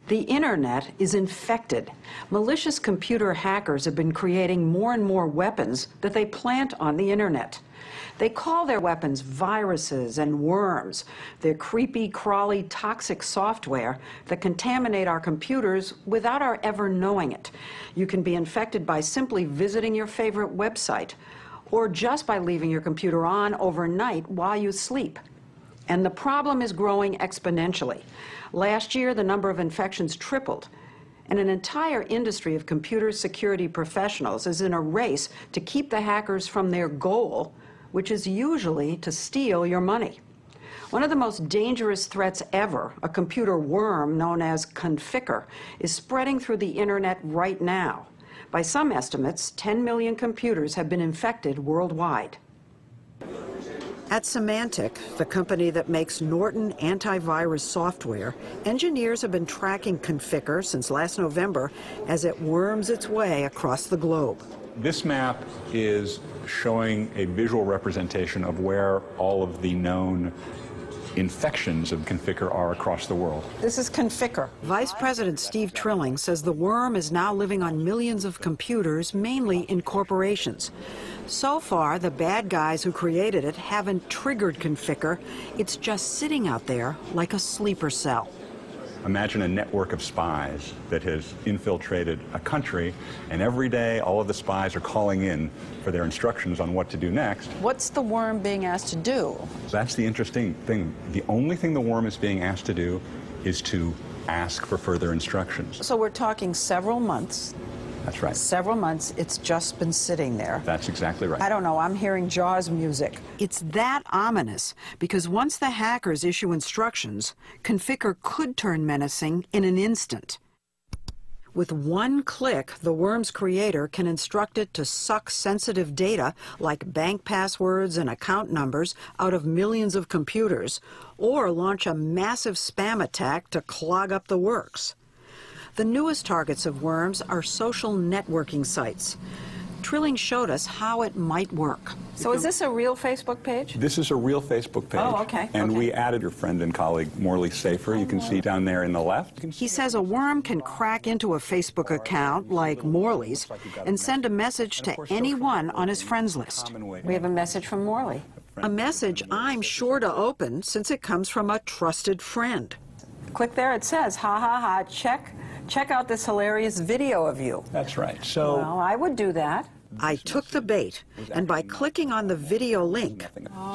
The internet is infected. Malicious computer hackers have been creating more and more weapons that they plant on the internet. They call their weapons viruses and worms. They're creepy, crawly, toxic software that contaminate our computers without our ever knowing it. You can be infected by simply visiting your favorite website or just by leaving your computer on overnight while you sleep. And the problem is growing exponentially. Last year, the number of infections tripled, and an entire industry of computer security professionals is in a race to keep the hackers from their goal, which is usually to steal your money. One of the most dangerous threats ever, a computer worm known as Conficker, is spreading through the internet right now. By some estimates, 10 million computers have been infected worldwide. At Symantec, the company that makes Norton antivirus software, engineers have been tracking Conficker since last November as it worms its way across the globe. This map is showing a visual representation of where all of the known infections of Conficker are across the world. This is Conficker. Vice President Steve Trilling says the worm is now living on millions of computers, mainly in corporations. So far, the bad guys who created it haven't triggered Conficker. It's just sitting out there like a sleeper cell. Imagine a network of spies that has infiltrated a country, and every day all of the spies are calling in for their instructions on what to do next. What's the worm being asked to do? That's the interesting thing. The only thing the worm is being asked to do is to ask for further instructions. So we're talking several months. That's right. Several months, it's just been sitting there. That's exactly right. I don't know, I'm hearing Jaws music. It's that ominous because once the hackers issue instructions, Conficker could turn menacing in an instant. With one click, the worm's creator can instruct it to suck sensitive data like bank passwords and account numbers out of millions of computers, or launch a massive spam attack to clog up the works. The newest targets of worms are social networking sites. Trilling showed us how it might work. So is this a real Facebook page? This is a real Facebook page. Oh, okay. And okay. We added your friend and colleague, Morley Safer. You can see down there in the left. He says a worm can crack into a Facebook account like Morley's and send a message to anyone on his friends list. We have a message from Morley. A message I'm sure to open since it comes from a trusted friend. Click there, it says, ha ha ha, check out this hilarious video of you. That's right. So, well, I would do that. I took the bait, and by clicking on the video link...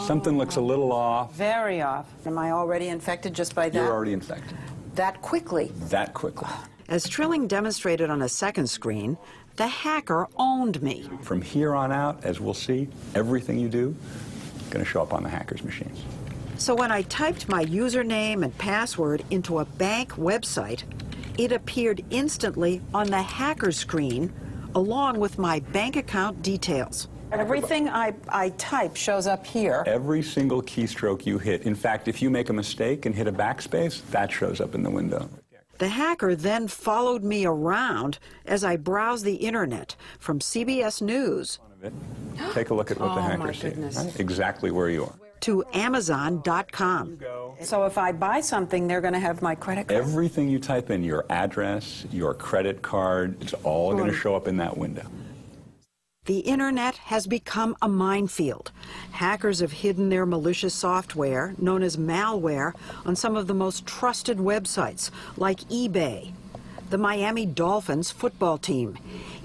Something looks a little off. Very off. Am I already infected just by that? You're already infected. That quickly? That quickly. As Trilling demonstrated on a second screen, the hacker owned me. From here on out, as we'll see, everything you do is going to show up on the hacker's machines. So when I typed my username and password into a bank website, it appeared instantly on the hacker screen along with my bank account details. Everything I type shows up here. Every single keystroke you hit. In fact, if you make a mistake and hit a backspace, that shows up in the window. The hacker then followed me around as I browsed the internet from CBS News. Take a look at what the hacker sees. Right? Exactly where you are. To Amazon.com. So if I buy something, they're going to have my credit card? Everything you type in, your address, your credit card, it's all going to show up in that window. The internet has become a minefield. Hackers have hidden their malicious software, known as malware, on some of the most trusted websites, like eBay, the Miami Dolphins football team,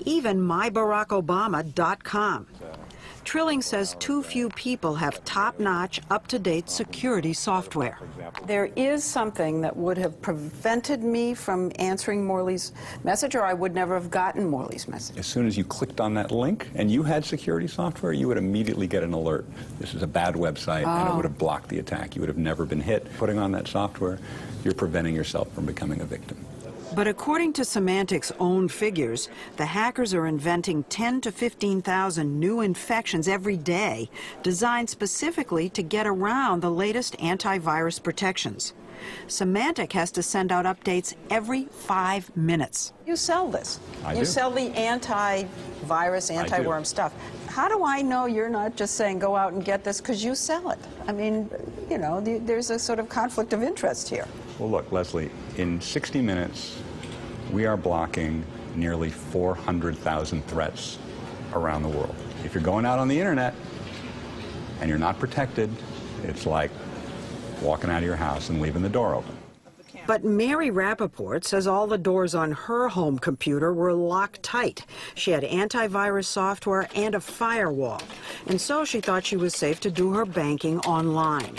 even myBarackObama.com. Trilling says too few people have top-notch, up-to-date security software. There is something that would have prevented me from answering Morley's message, or I would never have gotten Morley's message. As soon as you clicked on that link and you had security software, you would immediately get an alert. This is a bad website, and it would have blocked the attack. You would have never been hit. Putting on that software, you're preventing yourself from becoming a victim. But according to Symantec's own figures, the hackers are inventing 10 to 15,000 new infections every day, designed specifically to get around the latest antivirus protections. Symantec has to send out updates every 5 minutes. You sell this. I do. You sell the antivirus, anti-worm stuff. How do I know you're not just saying go out and get this because you sell it? I mean, you know, there's a sort of conflict of interest here. Well, look, Leslie, in 60 minutes, we are blocking nearly 400,000 threats around the world. If you're going out on the internet and you're not protected, it's like walking out of your house and leaving the door open. But Mary Rappaport says all the doors on her home computer were locked tight. She had antivirus software and a firewall, and so she thought she was safe to do her banking online.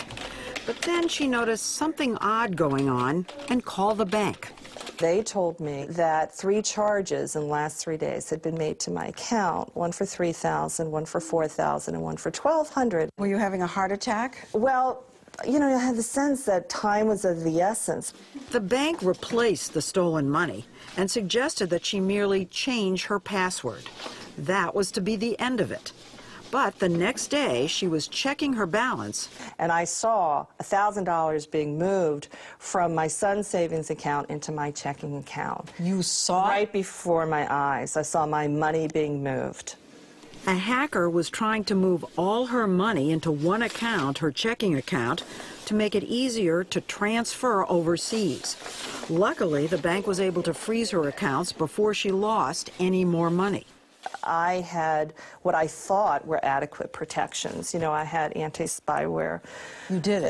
But then she noticed something odd going on and called the bank. They told me that 3 charges in the last 3 days had been made to my account, one for $3,000, one for $4,000, and one for $1,200. Were you having a heart attack? Well, you know, I had the sense that time was of the essence. The bank replaced the stolen money and suggested that she merely change her password. That was to be the end of it. But the next day, she was checking her balance. And I saw $1,000 being moved from my son's savings account into my checking account. You saw it? Right before my eyes, I saw my money being moved. A hacker was trying to move all her money into one account, her checking account, to make it easier to transfer overseas. Luckily, the bank was able to freeze her accounts before she lost any more money. I had what I thought were adequate protections. You know, I had anti-spyware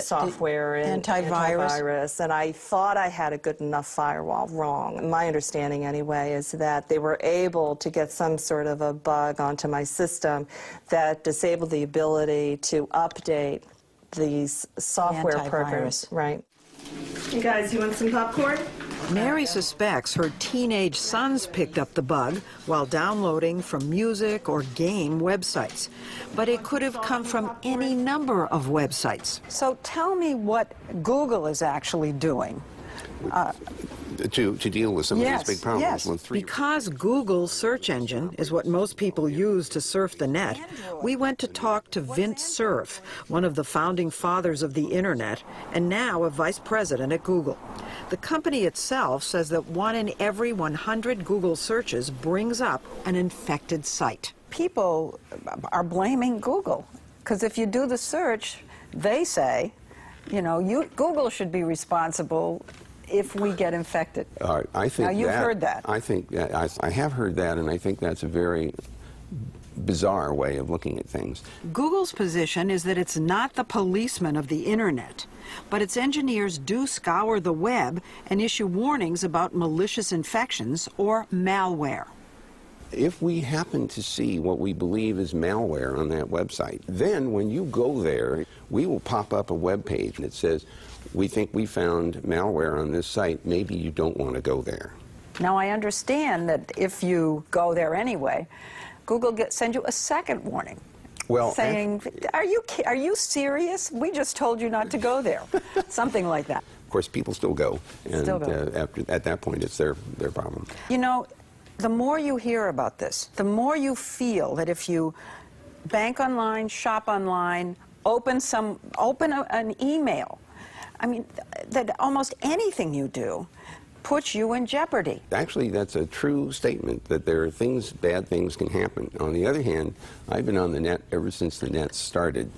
software and antivirus, and I thought I had a good enough firewall. Wrong. My understanding, anyway, is that they were able to get some sort of a bug onto my system that disabled the ability to update these software programs. Right. You guys, you want some popcorn? Mary suspects her teenage sons picked up the bug while downloading from music or game websites. But it could have come from any number of websites. So tell me what Google is actually doing. To deal with some of these big problems. Yes. Because Google's search engine is what most people use to surf the net, we went to talk to Vint Cerf, one of the founding fathers of the internet, and now a vice president at Google. The company itself says that 1 in every 100 Google searches brings up an infected site. People are blaming Google, because if you do the search, they say, you know, Google should be responsible if we get infected. I think now, you've heard that. I think I have heard that, and I think that's a very bizarre way of looking at things. Google's position is that it's not the policeman of the internet, but its engineers do scour the web and issue warnings about malicious infections or malware. If we happen to see what we believe is malware on that website, then when you go there, we will pop up a web page that says, we think we found malware on this site, maybe you don't want to go there. Now, I understand that if you go there anyway, Google sends you a second warning. Well, saying, are you serious? We just told you not to go there. Something like that. Of course, people still go, and at that point, it's their problem. You know, the more you hear about this, the more you feel that if you bank online, shop online, open an email, I mean, that almost anything you do puts you in jeopardy. Actually, that's a true statement, that there are things, bad things can happen. On the other hand, I've been on the net ever since the net started,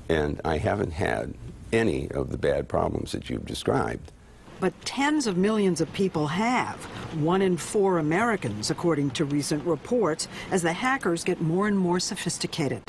and I haven't had any of the bad problems that you've described. But tens of millions of people have. 1 in 4 Americans, according to recent reports, as the hackers get more and more sophisticated.